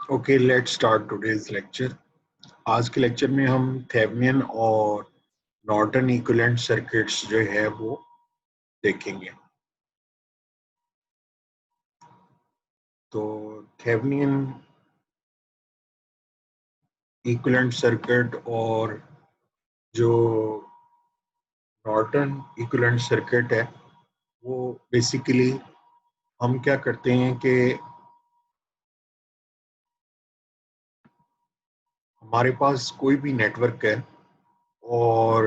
Okay, let's start today's lecture. आज के lecture में हम थेवेनिन और नॉर्टन इक्विवेलेंट सर्किट्स जो है वो देखेंगे। तो थेवेनिन इक्विवेलेंट सर्किट और जो नॉर्टन इक्विवेलेंट सर्किट है वो बेसिकली हम क्या करते हैं कि हमारे पास कोई भी नेटवर्क है और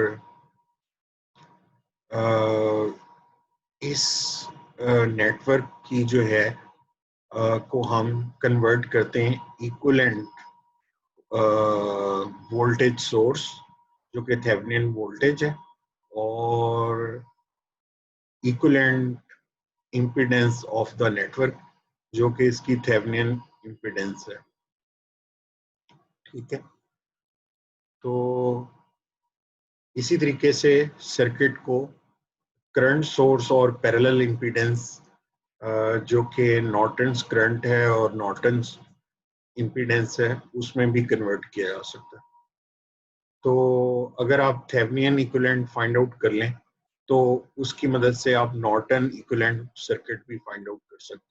इस नेटवर्क की जो है को हम कन्वर्ट करते हैं इक्विवेलेंट वोल्टेज सोर्स जो कि थेवेनिन वोल्टेज है और equivalent impedance of the network जो कि इसकी थेवेनिन इम्पीडेंस है। ठीक है, तो इसी तरीके से सर्किट को करंट सोर्स और पैरेलल इम्पीडेंस जो कि नॉर्टन्स करंट है और नॉर्टन्स इम्पीडेंस है उसमें भी कन्वर्ट किया जा सकता है। तो अगर आप थेवेनिन इक्विवेलेंट फाइंड आउट कर लें तो उसकी मदद से आप नॉर्टन इक्विवेलेंट सर्किट भी फाइंड आउट कर सकते हैं।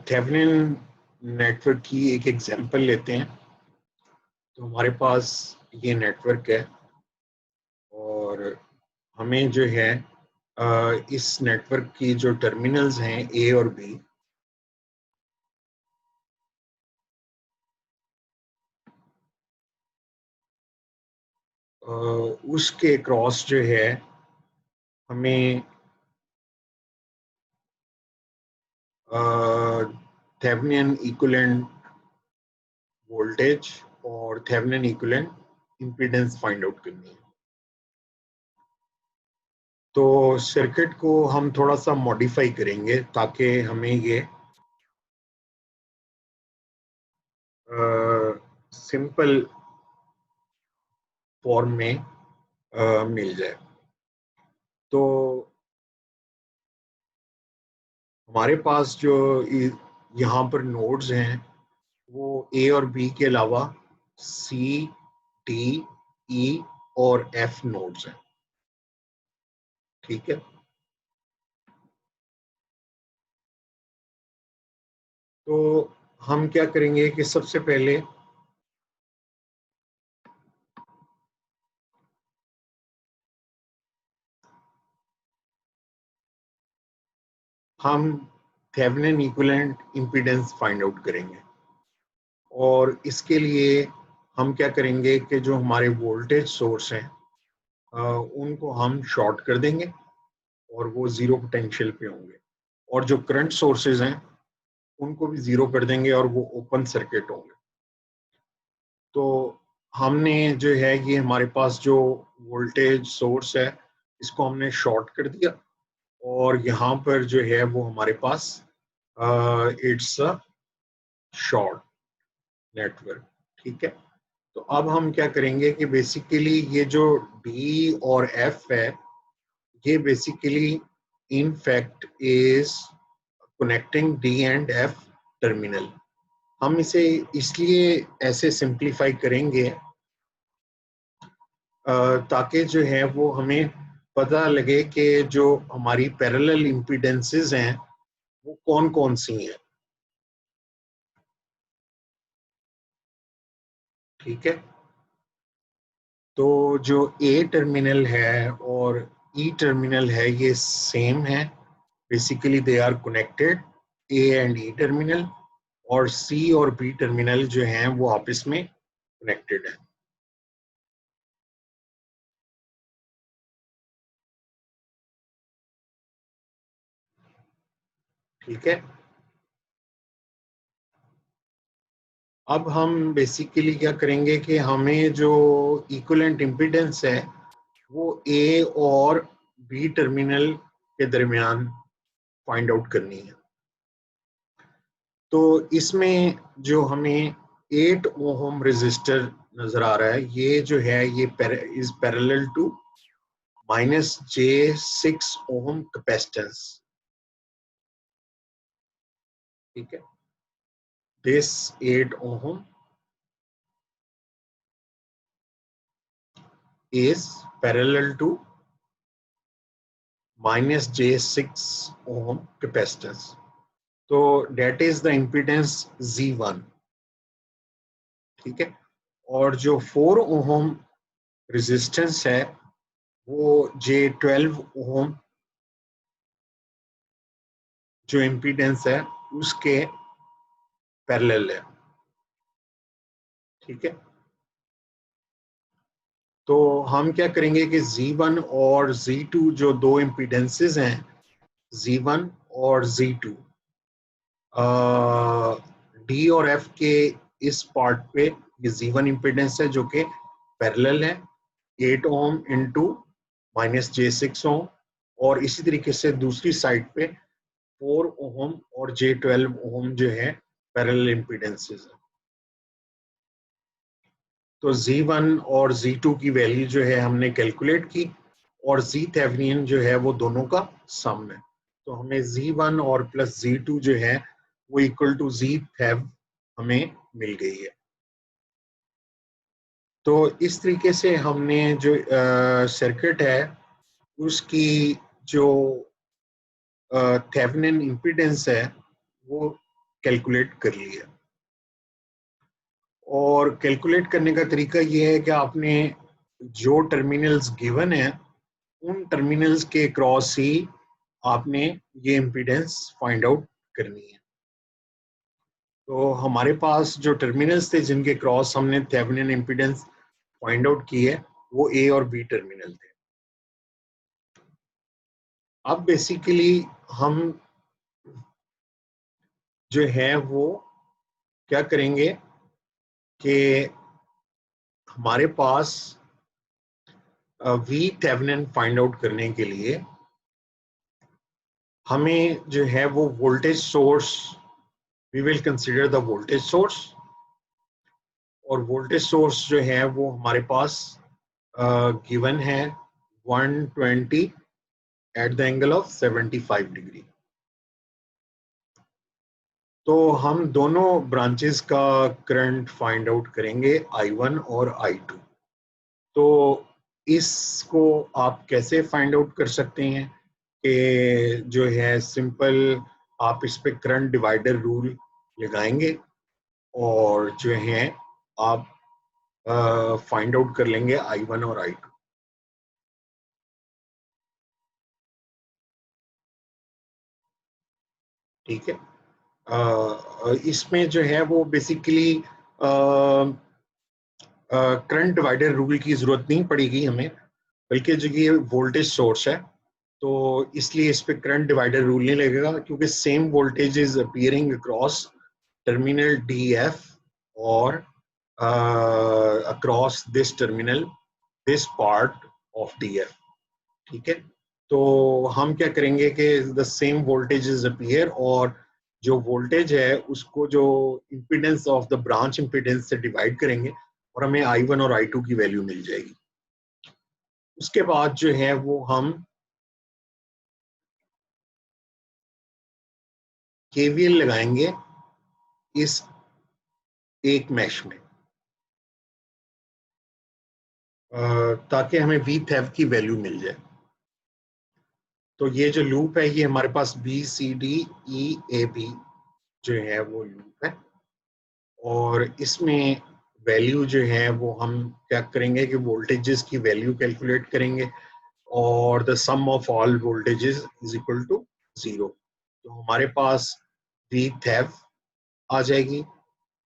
थेवेनिन नेटवर्क की एक एग्जांपल लेते हैं। तो हमारे पास ये नेटवर्क है और हमें जो है इस नेटवर्क की जो टर्मिनल्स हैं ए और बी, उसके क्रॉस जो है हमें थेवेनिन इक्विवेलेंट वोल्टेज और Thevenin equivalent impedance find out करनी है। तो सर्किट को हम थोड़ा सा मॉडिफाई करेंगे ताकि हमें ये सिंपल फॉर्म में मिल जाए। तो हमारे पास जो यहाँ पर नोड्स हैं वो ए और बी के अलावा सी, डी, ई और एफ नोड्स हैं। ठीक है, तो हम क्या करेंगे कि सबसे पहले हम Thevenin equivalent impedance find out करेंगे और इसके लिए हम क्या करेंगे कि जो हमारे वोल्टेज सोर्स हैं उनको हम शॉर्ट कर देंगे और वो जीरो पोटेंशियल पे होंगे और जो करंट सोर्सेज हैं उनको भी जीरो कर देंगे और वो ओपन सर्किट होंगे। तो हमने जो है ये हमारे पास जो वोल्टेज सोर्स है इसको हमने शॉर्ट कर दिया और यहाँ पर जो है वो हमारे पास इट्स अ शॉर्ट नेटवर्क। ठीक है, तो अब हम क्या करेंगे कि बेसिकली ये जो डी और एफ है ये basically in fact is connecting D and F terminal. हम इसे इसलिए ऐसे सिंप्लीफाई करेंगे ताकि जो है वो हमें पता लगे कि जो हमारी पैरेलल इम्पीडेंसेस हैं वो कौन कौन सी हैं। ठीक है, तो जो ए टर्मिनल है और ई टर्मिनल है ये सेम है, basically they are connected A and E terminal, और सी और बी टर्मिनल जो हैं वो आपस में कनेक्टेड है। ठीक है, अब हम बेसिकली क्या करेंगे कि हमें जो इक्विवेलेंट इम्पीडेंस है वो ए और बी टर्मिनल के दरमियान फाइंड आउट करनी है। तो इसमें जो हमें 8 ओम रेजिस्टर नजर आ रहा है, ये जो है ये is parallel to -j6 ohm capacitance. ठीक है, this 8 ohm is parallel to -j6 ohm capacitance. तो that is the impedance Z1। ठीक है, और जो 4 ओम रेजिस्टेंस है वो J12 ओम जो इम्पीडेंस है उसके पैरेलल है। ठीक है, तो हम क्या करेंगे कि Z1 और Z2 जो दो इम्पीडेंसेस हैं, Z1 और Z2, डी और एफ के इस पार्ट पे ये Z1 इम्पीडेंस है जो कि पैरेलल है 8 ओम इंटू -j6 ओम, और इसी तरीके से दूसरी साइड पे 4 ओम और J12 ओम जो है पैरेलल इम्पीडेंसेस है। तो Z1 और Z2 की वैल्यू जो है हमने कैलकुलेट की, और Z थेवेनिन जो है वो दोनों का सम है। तो हमें Z1 और प्लस Z2 जो है वो इक्वल टू Z थेव हमें मिल गई है। तो इस तरीके से हमने जो सर्किट है उसकी जो थेवेनिन इम्पीडेंस है वो कैलकुलेट कर ली है। और कैलकुलेट करने का तरीका ये है कि आपने जो टर्मिनल्स गिवन है उन टर्मिनल्स के क्रॉस ही आपने ये इम्पीडेंस फाइंड आउट करनी है। तो हमारे पास जो टर्मिनल्स थे जिनके क्रॉस हमने थेवेनिन इम्पीडेंस फाइंड आउट की है वो ए और बी टर्मिनल थे। अब बेसिकली हम जो है वो क्या करेंगे कि हमारे पास वी थेवेनिन फाइंड आउट करने के लिए हमें जो है वो voltage source, we will consider the voltage source, और वोल्टेज सोर्स जो है वो हमारे पास गिवन है 120 at the angle of 75 degree. तो हम दोनों ब्रांचेस का करंट फाइंड आउट करेंगे I1 और I2। तो इसको आप कैसे फाइंड आउट कर सकते हैं कि जो है सिंपल आप इस पे करंट डिवाइडर रूल लगाएंगे और जो है आप फाइंड आउट कर लेंगे I1 और I2। ठीक है, इसमें जो है वो बेसिकली करंट डिवाइडर रूल की जरूरत नहीं पड़ेगी हमें, बल्कि जो ये वोल्टेज सोर्स है तो इसलिए इस पे करंट डिवाइडर रूल नहीं लगेगा, क्योंकि same voltage is appearing across terminal D F और across this terminal, this part of D F. ठीक है, तो हम क्या करेंगे कि the same voltage is appear, और जो वोल्टेज है उसको जो impedance of the branch impedance से डिवाइड करेंगे और हमें I1 और I2 की वैल्यू मिल जाएगी। उसके बाद जो है वो हम केवीएल लगाएंगे इस एक मैश में, ताकि हमें वी थेव की वैल्यू मिल जाए। तो ये जो लूप है ये हमारे पास BCDEAB जो है वो लूप है, और इसमें वैल्यू जो है वो हम क्या करेंगे कि वोल्टेजेस की वैल्यू कैलकुलेट करेंगे, और the sum of all voltages is equal to 0। तो हमारे पास वी थेव आ जाएगी,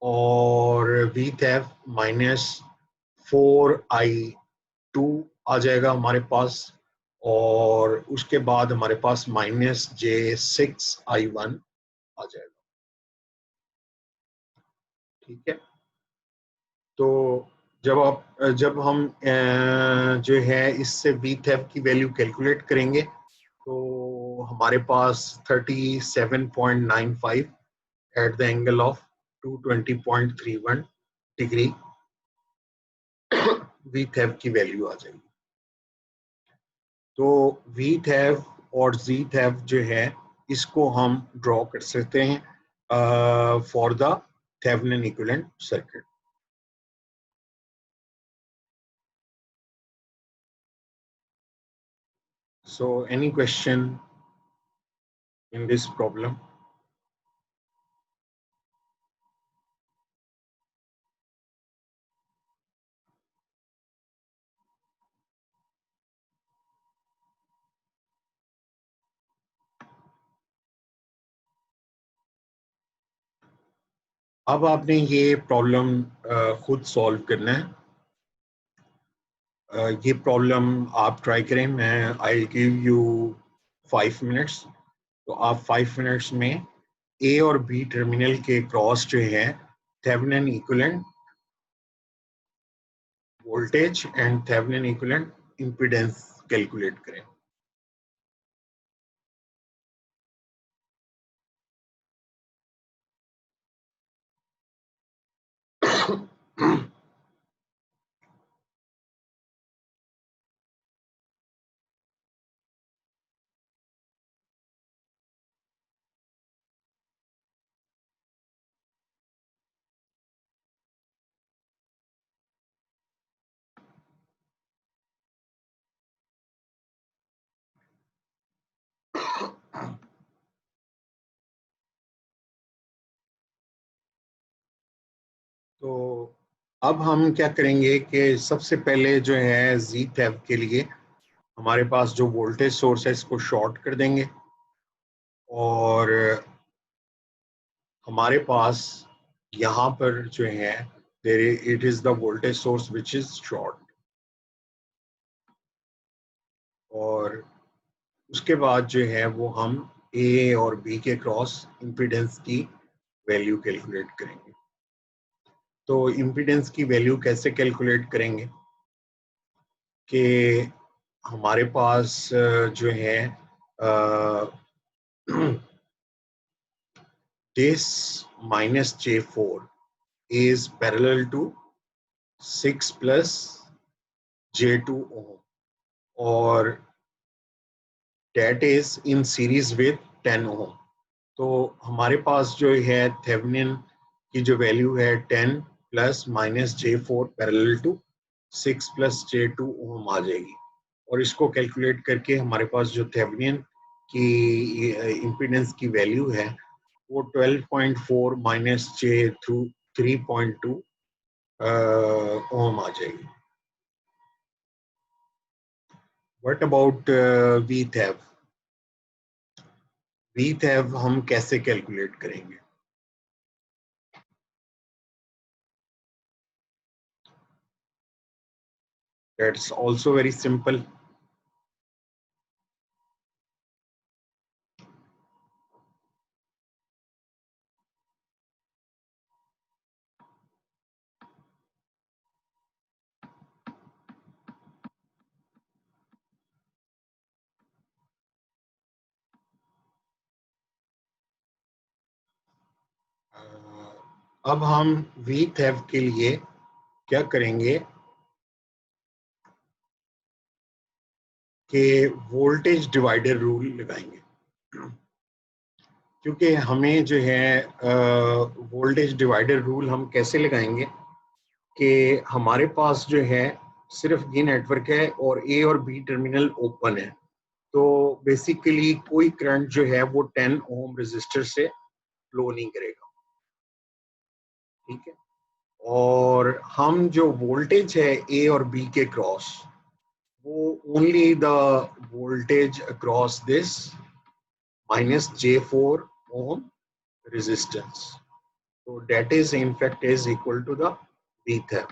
और वी थेव -4I2 आ जाएगा हमारे पास, और उसके बाद हमारे पास -j6I1 आ जाएगा। ठीक है। तो जब हम जो है इससे VThef की वैल्यू कैलकुलेट करेंगे तो हमारे पास 37.95 eight the angle of 220.31 degree VThef की वैल्यू आ जाएगी। तो VThef और ZThef जो है इसको हम ड्रॉ कर सकते हैं for the Thevenin equivalent circuit. So any question in this problem? अब आपने ये प्रॉब्लम खुद सॉल्व करना है। ये प्रॉब्लम आप ट्राई करें। मैं आई गिव यू 5 मिनट्स। तो आप 5 मिनट्स में ए और बी टर्मिनल के क्रॉस जो है Thevenin equivalent voltage and Thevenin equivalent impedance calculate करें। तो अब हम क्या करेंगे कि सबसे पहले जो है ZThef के लिए हमारे पास जो वोल्टेज सोर्स है इसको शॉर्ट कर देंगे और हमारे पास यहाँ पर जो है it is the voltage source which is short. और उसके बाद जो है वो हम ए और बी के क्रॉस इम्पीडेंस की वैल्यू कैलकुलेट करेंगे। तो इम्पीडेंस की वैल्यू कैसे कैलकुलेट करेंगे कि हमारे पास जो है this minus J4 is parallel to 6 plus J2 ohm और that is in series with 10 ohm। तो हमारे पास जो है थेवेनिन की जो वैल्यू है 10 plus minus J4 parallel to 6 plus J2 ohm आ जाएगी। और इसको कैलकुलेट करके हमारे पास जो थेवेनिन की इम्पीडेंस की वैल्यू है वो 12.4 माइनस J थ्रू 3.2 ओम आ जाएगी। What about VThef? VThef हम कैसे कैलकुलेट करेंगे? That's also very simple. अब हम VThef के लिए क्या करेंगे कि वोल्टेज डिवाइडर रूल लगाएंगे। क्योंकि हमें जो है वोल्टेज डिवाइडर रूल हम कैसे लगाएंगे कि हमारे पास जो है सिर्फ ये नेटवर्क है और ए और बी टर्मिनल ओपन है। तो बेसिकली कोई करंट जो है वो 10 ओम रेजिस्टर से फ्लो नहीं करेगा। ठीक है। और हम जो वोल्टेज है ए और बी के क्रॉस वो only the voltage across this minus J4 ohm resistance. So that is in fact is equal to the VThef.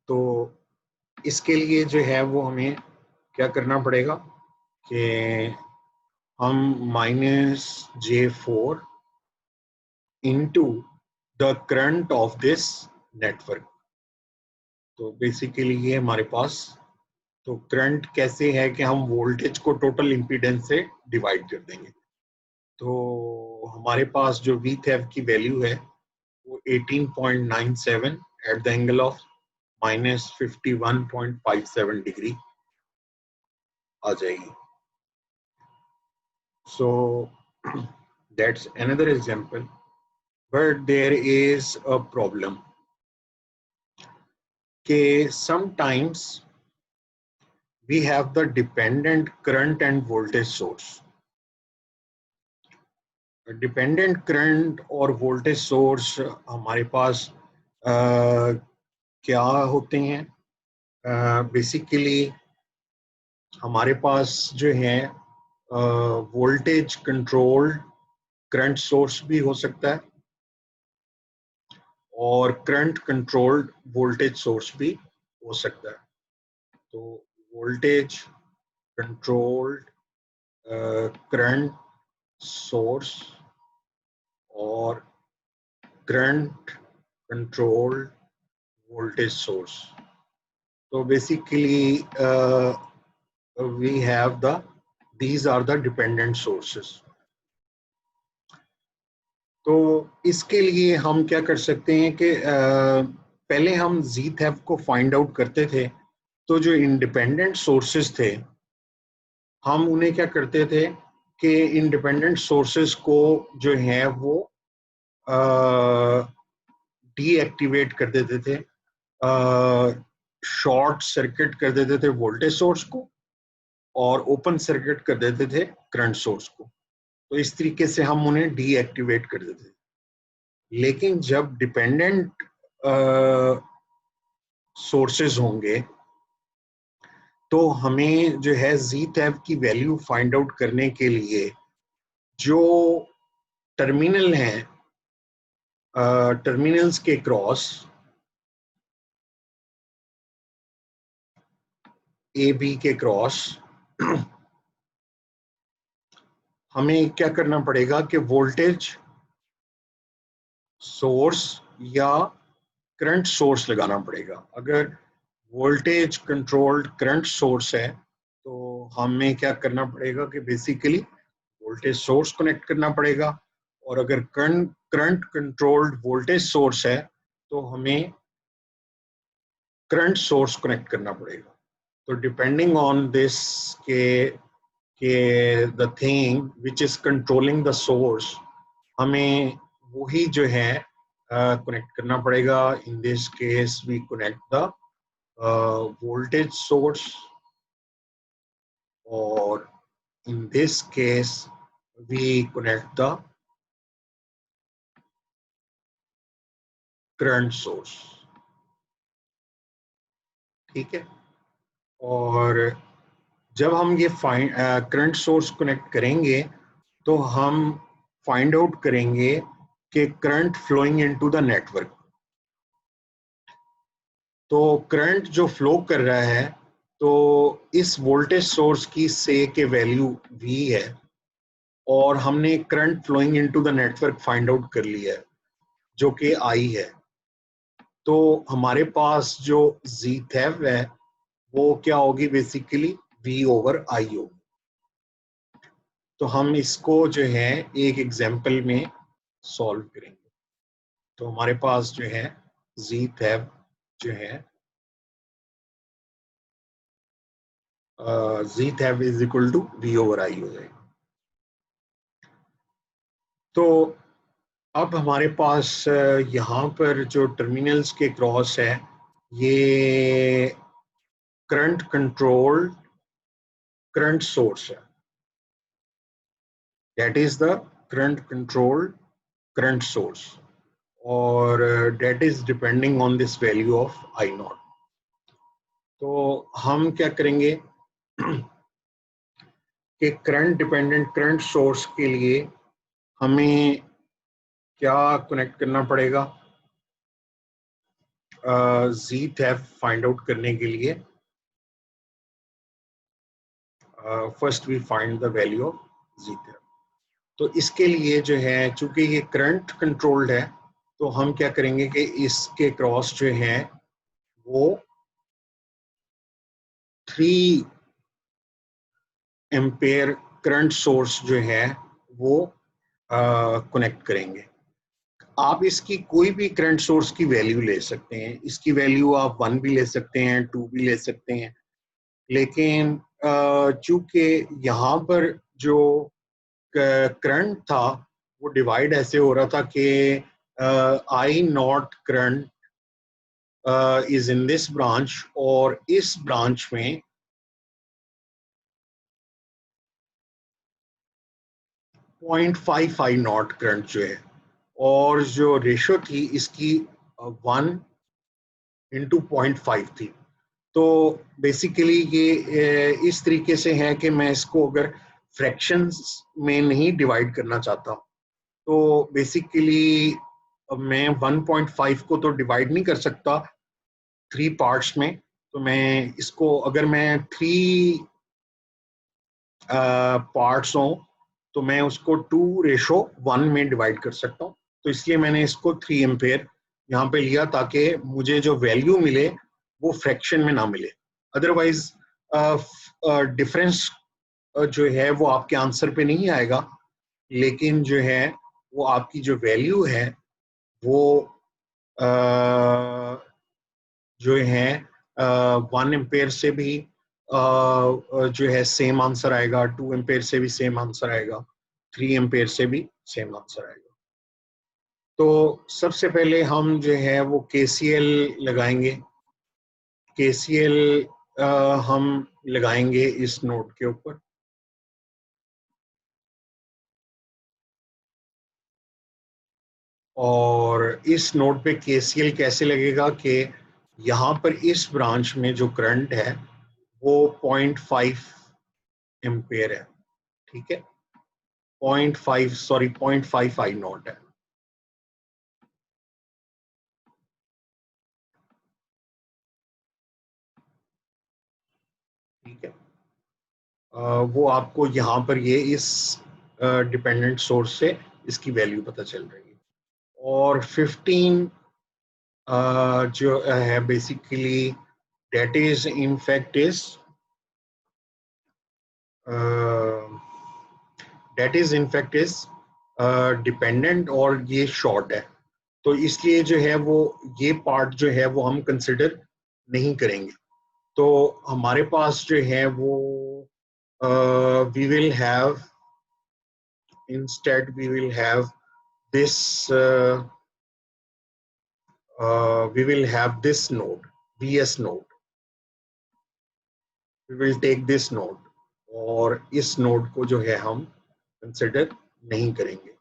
तो इसके लिए जो है वो हमें क्या करना पड़ेगा कि हम -J4 into the current of this network. तो बेसिकली ये हमारे पास, तो करंट कैसे है कि हम वोल्टेज को टोटल इम्पीडेंस से डिवाइड कर देंगे। तो हमारे पास जो VThev की वैल्यू है वो 18.97 at the angle of -51.57 degree आ जाएगी। So that's another example, but there is a problem कि sometimes we have the dependent current and voltage source. Dependent current और वोल्टेज सोर्स हमारे पास क्या होते हैं? बेसिकली हमारे पास जो है वोल्टेज कंट्रोल्ड करंट सोर्स भी हो सकता है और करंट कंट्रोल्ड वोल्टेज सोर्स भी हो सकता है। तो वोल्टेज कंट्रोल्ड करंट सोर्स और current controlled voltage source. So basically we have these are the dependent sources. तो इसके लिए हम क्या कर सकते हैं कि पहले हम ZThev को फाइंड आउट करते थे। तो जो इंडिपेंडेंट सोर्सेस थे हम उन्हें क्या करते थे कि इंडिपेंडेंट सोर्सेस को जो है वो डीएक्टिवेट कर देते थे, शॉर्ट सर्किट कर देते थे वोल्टेज सोर्स को और ओपन सर्किट कर देते थे करंट सोर्स को। तो इस तरीके से हम उन्हें डीएक्टिवेट कर देते थे। लेकिन जब डिपेंडेंट सोर्सेज होंगे तो हमें जो है ZThev की वैल्यू फाइंड आउट करने के लिए जो टर्मिनल हैं, टर्मिनल्स के क्रॉस AB के क्रॉस हमें क्या करना पड़ेगा कि वोल्टेज सोर्स या करंट सोर्स लगाना पड़ेगा। अगर वोल्टेज कंट्रोल्ड करंट सोर्स है तो हमें क्या करना पड़ेगा कि बेसिकली वोल्टेज सोर्स कनेक्ट करना पड़ेगा, और अगर करंट कंट्रोल्ड वोल्टेज सोर्स है तो हमें करंट सोर्स कनेक्ट करना पड़ेगा। तो डिपेंडिंग ऑन दिस के the thing which is controlling the source, हमें वही जो है कनेक्ट करना पड़ेगा। In this case we connect the voltage source, or in this case we connect the current source। ठीक है, और जब हम ये करंट सोर्स कनेक्ट करेंगे तो हम फाइंड आउट करेंगे कि current flowing into the network. तो करंट जो फ्लो कर रहा है तो इस वोल्टेज सोर्स की से के वैल्यू V है और हमने current flowing into the network find out कर लिया है जो कि I है। तो हमारे पास जो ZThev है वो क्या होगी? बेसिकली V/I होगी। तो हम इसको जो है एक एग्जांपल में सॉल्व करेंगे। तो हमारे पास जो है ZThev जो है ZThev is equal to V/I हो जाएगा। तो अब हमारे पास यहाँ पर जो टर्मिनल्स के क्रॉस है ये करंट कंट्रोल्ड करंट सोर्स है, that is the current controlled current source, और that is depending on this value of I0। तो हम क्या करेंगे कि करंट डिपेंडेंट करंट सोर्स के लिए हमें क्या कनेक्ट करना पड़ेगा? ZThev फाइंड आउट करने के लिए first we find the value of Zth. तो इसके लिए जो है, चूंकि ये करंट कंट्रोल्ड है, तो हम क्या करेंगे कि इसके क्रॉस जो है वो 3 एम्पेयर करंट सोर्स जो है वो कनेक्ट करेंगे। आप इसकी कोई भी करंट सोर्स की वैल्यू ले सकते हैं। इसकी वैल्यू आप 1 भी ले सकते हैं, 2 भी ले सकते हैं, लेकिन चूंकि यहाँ पर जो करंट था वो डिवाइड ऐसे हो रहा था कि I naught current is in this branch, और इस ब्रांच में 0.5 आई नॉट करंट जो है, और जो रेशो थी इसकी 1/0.5 थी। तो बेसिकली ये इस तरीके से है कि मैं इसको अगर फ्रैक्शंस में नहीं डिवाइड करना चाहता, तो बेसिकली मैं 1.5 को तो डिवाइड नहीं कर सकता 3 पार्ट्स में। तो मैं इसको, अगर मैं 3 पार्ट्स हों तो मैं उसको 2:1 में डिवाइड कर सकता हूँ। तो इसलिए मैंने इसको 3 एम्पेयर यहाँ पे लिया, ताकि मुझे जो वैल्यू मिले वो फ्रैक्शन में ना मिले। अदरवाइज डिफरेंस जो है वो आपके आंसर पे नहीं आएगा, लेकिन जो है वो आपकी जो वैल्यू है वो जो है 1 एम्पेयर से भी जो है सेम आंसर आएगा, 2 एम्पेयर से भी सेम आंसर आएगा, 3 एम्पेयर से भी सेम आंसर आएगा। तो सबसे पहले हम जो है वो केसीएल लगाएंगे। केसीएल हम लगाएंगे इस नोड के ऊपर, और इस नोड पे केसीएल कैसे लगेगा कि यहाँ पर इस ब्रांच में जो करंट है वो 0.5 एम्पेयर है, ठीक है, 0.5 आई नॉट है। ठीक है, वो आपको यहाँ पर ये इस डिपेंडेंट सोर्स से इसकी वैल्यू पता चल रही है। और 15 जो है basically that is in fact is that is in fact is dependent, और ये शॉर्ट है, तो इसलिए जो है वो ये पार्ट जो है वो हम कंसिडर नहीं करेंगे। तो हमारे पास जो है वो we will have, instead we will have this we will have this node, vs node, we will take this node, और इस नोड को जो है हम कंसिडर नहीं करेंगे।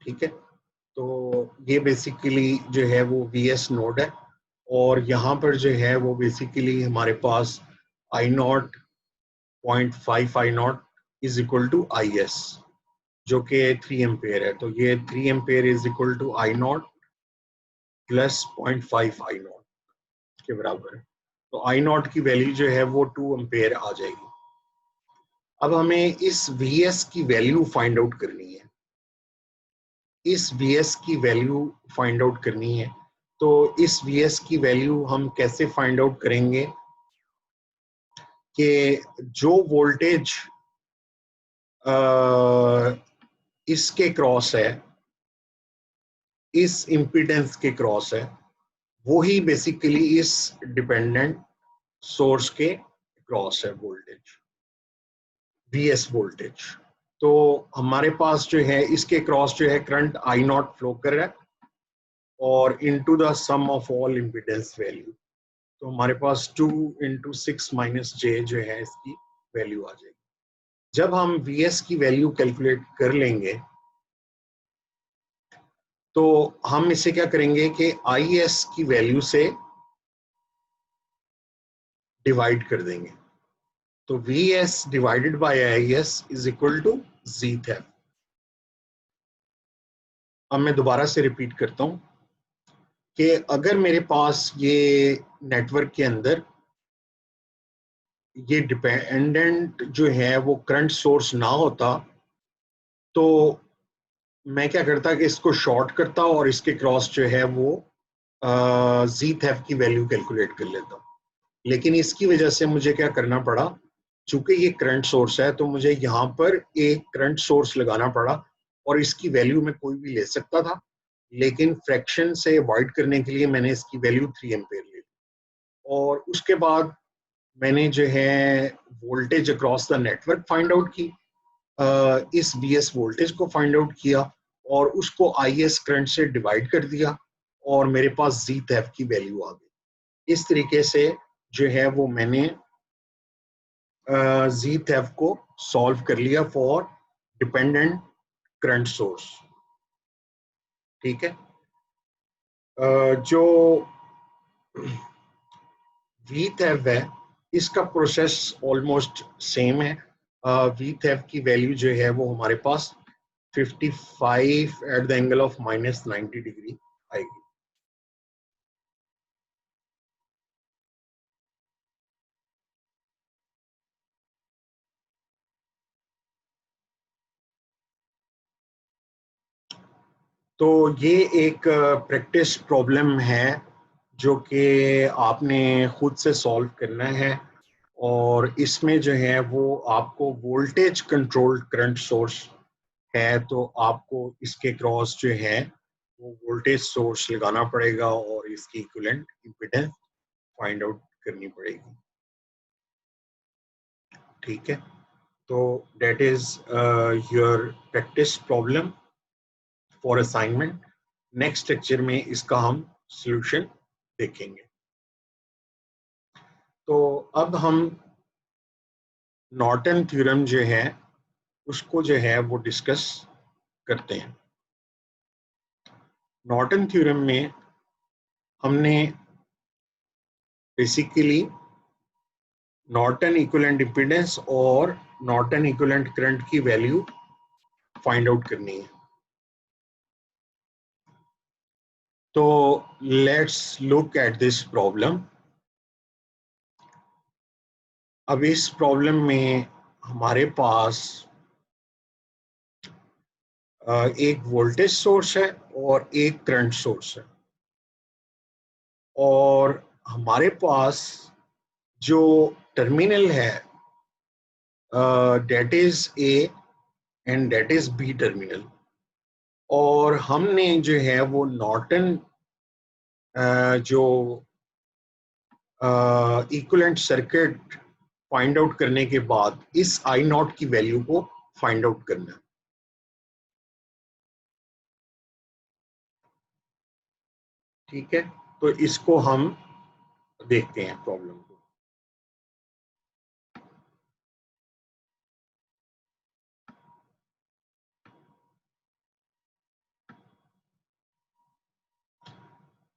ठीक है, तो ये बेसिकली जो है वो vs नोड है, और यहाँ पर जो है वो बेसिकली हमारे पास I naught 0.5 I naught is equal to I S, जो कि 3 एम्पेयर है। तो ये 3 ampere is equal to I naught plus 0.5 I naught के बराबर है। तो आई नॉट की वैल्यू जो है वो 2 एम्पेयर आ जाएगी। अब हमें इस Vs की वैल्यू फाइंड आउट करनी है। इस Vs की वैल्यू फाइंड आउट करनी है, तो इस Vs की वैल्यू हम कैसे फाइंड आउट करेंगे कि जो वोल्टेज इसके क्रॉस है, इस इम्पीडेंस के क्रॉस है, वो ही बेसिकली इस डिपेंडेंट सोर्स के क्रॉस है वोल्टेज, Vs वोल्टेज। तो हमारे पास जो है इसके क्रॉस जो है करंट आई नॉट फ्लो कर रहा है, और into the sum of all impedance value, तो हमारे पास 2 × 6 - j जो है इसकी वैल्यू आ जाएगी। जब हम Vs की वैल्यू कैलकुलेट कर लेंगे तो हम इसे क्या करेंगे कि Is की वैल्यू से डिवाइड कर देंगे। तो Vs divided by Is is equal to Zth। अब मैं दोबारा से रिपीट करता हूं कि अगर मेरे पास ये नेटवर्क के अंदर ये डिपेंडेंट जो है वो करंट सोर्स ना होता तो मैं क्या करता कि इसको शॉर्ट करता और इसके क्रॉस जो है वो जी थेफ की वैल्यू कैलकुलेट कर लेता। लेकिन इसकी वजह से मुझे क्या करना पड़ा, चूंकि ये करंट सोर्स है तो मुझे यहाँ पर एक करंट सोर्स लगाना पड़ा और इसकी वैल्यू मैं कोई भी ले सकता था, लेकिन फ्रैक्शन से अवॉइड करने के लिए मैंने इसकी वैल्यू 3 एम्पेयर ले ली। और उसके बाद मैंने जो है voltage across the network find out की, इस बीएस वोल्टेज को फाइंड आउट किया और उसको आईएस करंट से डिवाइड कर दिया और मेरे पास जी थेफ की वैल्यू आ गई। इस तरीके से जो है वो मैंने जी थेफ को सॉल्व कर लिया फॉर डिपेंडेंट करंट सोर्स। ठीक है। जो वी थेफ है इसका प्रोसेस ऑलमोस्ट सेम है। वी थेफ की वैल्यू जो है वो हमारे पास 55 eight the angle of -90 degree आएगी। तो ये एक प्रैक्टिस प्रॉब्लम है जो कि आपने खुद से सॉल्व करना है और इसमें जो है वो आपको वोल्टेज कंट्रोल्ड करंट सोर्स है तो आपको इसके क्रॉस जो है वो वोल्टेज सोर्स लगाना पड़ेगा और इसकी इक्विवेलेंट इम्पीडेंस फाइंड आउट करनी पड़ेगी। ठीक है। तो that is your practice problem for assignment. Next lecture में इसका हम सॉल्यूशन देखेंगे। तो अब हम नॉर्टन थ्योरम जो है उसको जो है वो डिस्कस करते हैं। नॉर्टन थ्योरम में हमने बेसिकली नॉर्टन इक्विवेलेंट इम्पीडेंस और नॉर्टन इक्विवेलेंट करंट की वैल्यू फाइंड आउट करनी है। तो let's look at this problem. अब इस प्रॉब्लम में हमारे पास एक वोल्टेज सोर्स है और एक करंट सोर्स है और हमारे पास जो टर्मिनल है that is A and that is B terminal और हमने जो है वो नॉर्टन जो इक्विवेलेंट सर्किट फाइंड आउट करने के बाद इस आई नॉट की वैल्यू को फाइंड आउट करना है। ठीक है। तो इसको हम देखते हैं प्रॉब्लम को।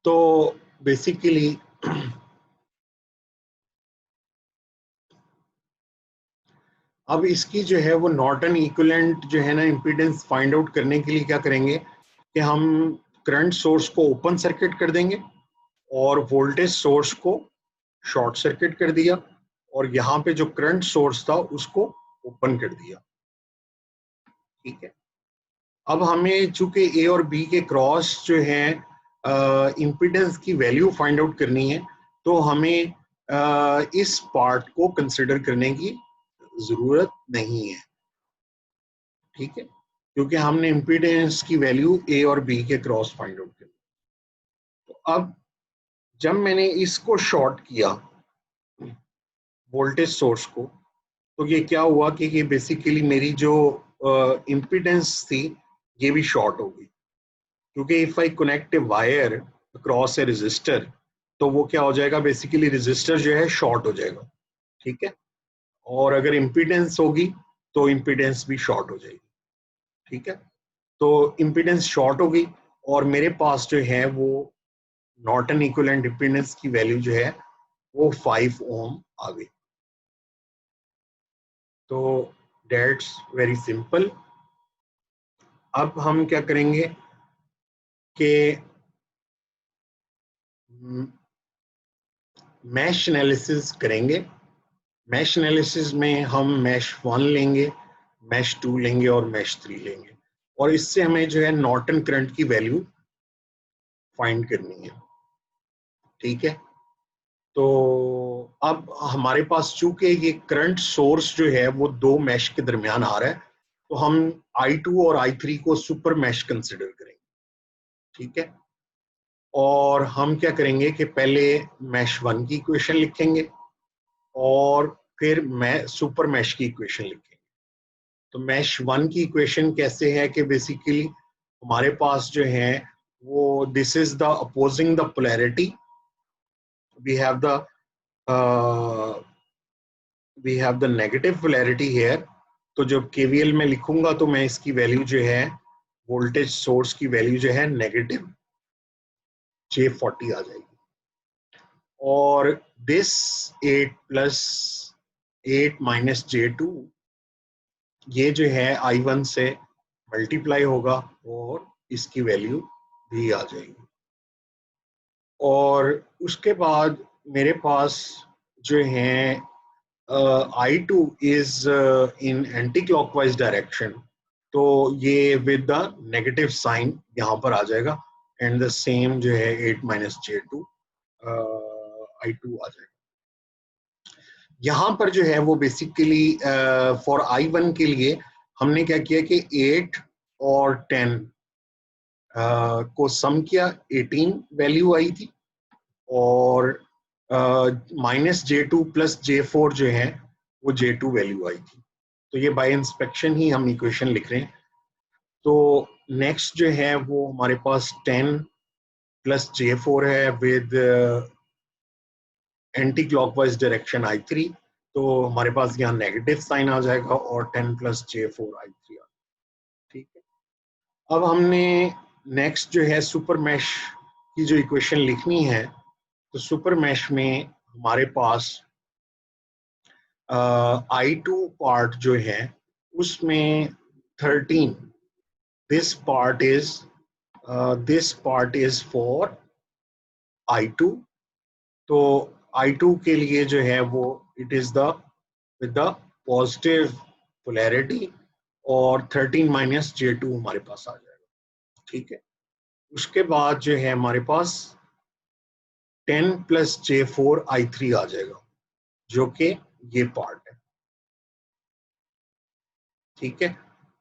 तो बेसिकली अब इसकी जो है वो नॉर्टन इक्विवेलेंट जो है ना इम्पीडेंस फाइंड आउट करने के लिए क्या करेंगे कि हम करंट सोर्स को ओपन सर्किट कर देंगे और वोल्टेज सोर्स को शॉर्ट सर्किट कर दिया और यहाँ पे जो करंट सोर्स था उसको ओपन कर दिया। ठीक है। अब हमें चूंकि ए और बी के क्रॉस जो है इम्पीडेंस की वैल्यू फाइंड आउट करनी है तो हमें इस पार्ट को कंसिडर करने की जरूरत नहीं है। ठीक है। क्योंकि हमने इम्पीडेंस की वैल्यू ए और बी के क्रॉस फाइंड आउट करनी। तो अब जब मैंने इसको शॉर्ट किया वोल्टेज सोर्स को तो ये क्या हुआ कि ये बेसिकली मेरी जो इम्पीडेंस थी ये भी शॉर्ट हो गई। क्योंकि if I connect a wire across a resistor तो वो क्या हो जाएगा, बेसिकली रेजिस्टर जो है शॉर्ट हो जाएगा। ठीक है। और अगर इम्पीडेंस होगी तो इम्पीडेंस भी शॉर्ट हो जाएगी। ठीक है। तो इम्पीडेंस शॉर्ट हो गई और मेरे पास जो है वो नॉर्टन इक्विवेलेंट इम्पीडेंस की वैल्यू जो है वो 5 ओम आ गई। तो दैट्स वेरी सिंपल। अब हम क्या करेंगे कि मैश एनालिसिस करेंगे। मैश एनालिसिस में हम मैश 1 लेंगे, मैश 2 लेंगे और मैश 3 लेंगे, और इससे हमें जो है नॉर्टन करंट की वैल्यू फाइंड करनी है। ठीक है, तो अब हमारे पास चूंकि ये करंट सोर्स जो है वो दो मैश के दरमियान आ रहा है, तो हम I2 और I3 को सुपर मैश कंसिडर करेंगे। ठीक है, और हम क्या करेंगे कि पहले मैश 1 की इक्वेशन लिखेंगे और फिर सुपर मैश की इक्वेशन लिखेंगे। तो मैश 1 की इक्वेशन कैसे है कि बेसिकली हमारे पास जो है वो this is the opposing the polarity, we have the we have the negative polarity here. तो जब केवीएल में लिखूंगा तो मैं इसकी वैल्यू जो है वोल्टेज सोर्स की वैल्यू जो है नेगेटिव J40 आ जाएगी, और दिस 8 प्लस 8 माइनस J2 ये जो है I1 से मल्टीप्लाई होगा और इसकी वैल्यू भी आ जाएगी। और उसके बाद मेरे पास जो है I2 is in anti-clockwise direction, तो ये विद द नेगेटिव साइन यहाँ पर आ जाएगा, एंड द सेम जो है 8 माइनस J2 I2 आ जाएगा। यहाँ पर जो है वो बेसिकली फॉर I1 के लिए हमने क्या किया कि 8 और 10 को सम किया, 18 वैल्यू आई थी, और माइनस J2 प्लस J4 जो है वो J2 वैल्यू आई थी। तो ये बाय इंस्पेक्शन ही हम इक्वेशन लिख रहे हैं। तो नेक्स्ट जो है वो हमारे पास 10 प्लस J4 है with anti clockwise direction I3, तो हमारे पास यहाँ नेगेटिव साइन आ जाएगा और 10 प्लस J4 I3 आ। ठीक है, अब हमने नेक्स्ट जो है सुपर मैश की जो इक्वेशन लिखनी है, तो सुपर मैश में हमारे पास I2 पार्ट जो है उसमें 13, this part is for I2, तो I2 के लिए जो है वो it is the with the positive polarity, और 13 माइनस J2 हमारे पास आ जाएगा। ठीक है, उसके बाद जो है हमारे पास 10 प्लस J4 I3 आ जाएगा, जो कि ये पार्ट है। ठीक है,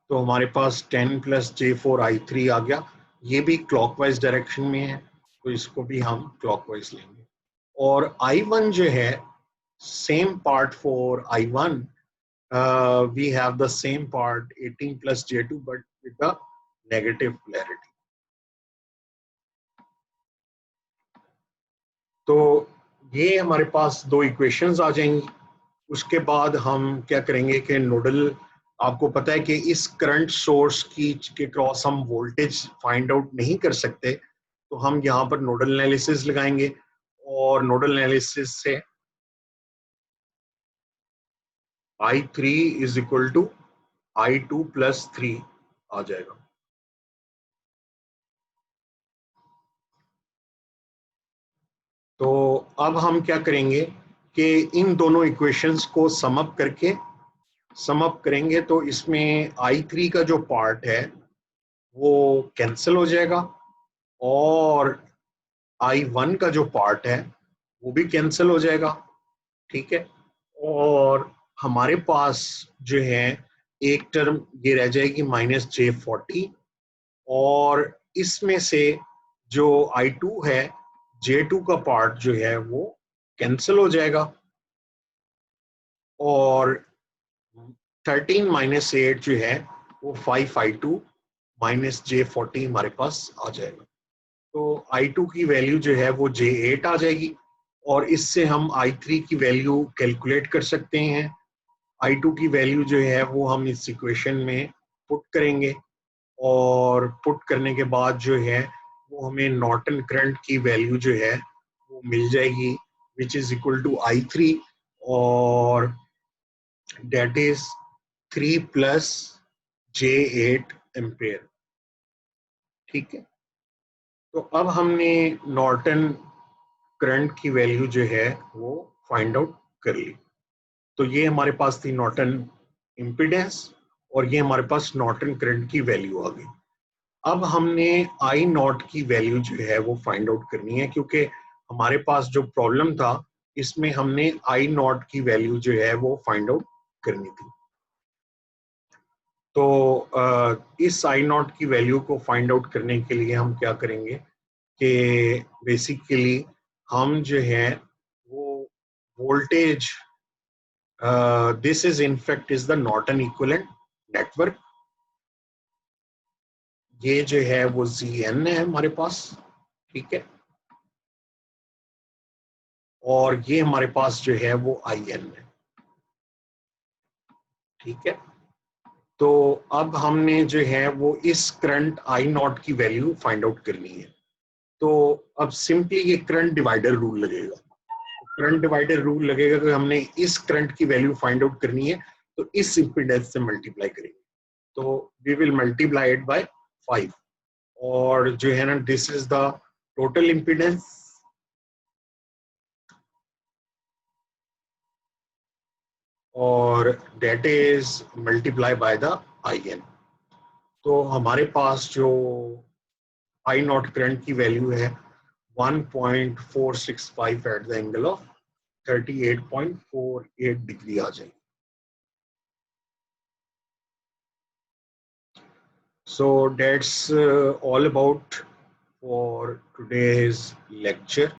तो हमारे पास 10 प्लस J4 I3 आ गया, ये भी क्लॉकवाइज डायरेक्शन में है, तो इसको भी हम क्लॉकवाइज लेंगे। और I1 जो है same part for I1, we have the same part 18 plus J2 but with the negative polarity. तो ये हमारे पास दो इक्वेशंस आ जाएंगी। उसके बाद हम क्या करेंगे कि नोडल, आपको पता है कि इस करंट सोर्स की के क्रॉस हम वोल्टेज फाइंड आउट नहीं कर सकते, तो हम यहाँ पर नोडल एनालिसिस लगाएंगे, और नोडल एनालिसिस से I3 is equal to I2 plus 3 आ जाएगा। तो अब हम क्या करेंगे कि इन दोनों इक्वेशंस को सम अप करेंगे, तो इसमें I3 का जो पार्ट है वो कैंसिल हो जाएगा, और I1 का जो पार्ट है वो भी कैंसिल हो जाएगा। ठीक है, और हमारे पास जो है एक टर्म ये रह जाएगी माइनस J40, और इसमें से जो I2 है J2 का पार्ट जो है वो कैंसिल हो जाएगा, और 13 माइनस 8 जो है वो 5 I2 माइनस J40 हमारे पास आ जाएगा। तो I2 की वैल्यू जो है वो J8 आ जाएगी, और इससे हम I3 की वैल्यू कैलकुलेट कर सकते हैं। I2 की वैल्यू जो है वो हम इस इक्वेशन में पुट करेंगे, और पुट करने के बाद जो है वो हमें नॉर्टन करंट की वैल्यू जो है वो मिल जाएगी, which is equal to I3, और date is 3 plus J8 ampere. ठीक है, तो अब हमने नॉर्टन करंट की वैल्यू जो है वो फाइंड आउट कर ली। तो ये हमारे पास थी नॉर्टन इम्पीडेंस और ये हमारे पास नॉर्टन करंट की वैल्यू आ गई। अब हमने आई नॉट की वैल्यू जो है वो फाइंड आउट करनी है, क्योंकि हमारे पास जो प्रॉब्लम था इसमें हमने आई नॉट की वैल्यू जो है वो फाइंड आउट करनी थी। तो इस आई नॉट की वैल्यू को फाइंड आउट करने के लिए हम क्या करेंगे कि बेसिकली हम जो है वो voltage, this is in fact is the Norton equivalent network. ये जो है वो ZN है हमारे पास, ठीक है, और ये हमारे पास जो है वो IN है, ठीक है। तो अब हमने जो है वो इस करंट आई नॉट की वैल्यू फाइंड आउट करनी है। तो अब सिंपली ये करंट डिवाइडर रूल लगेगा। करंट डिवाइडर रूल लगेगा कि हमने इस करंट की वैल्यू फाइंड आउट करनी है, तो इस इंपीडेंस से मल्टीप्लाई करेंगे। तो we will multiply it by 5, और जो है ना this is the total impedance, और that is multiply by the IN। तो हमारे पास जो आई नॉट करंट की वैल्यू है 1.465 at the angle of 38.48 degree आ जाएगी। So that's all about for today's lecture.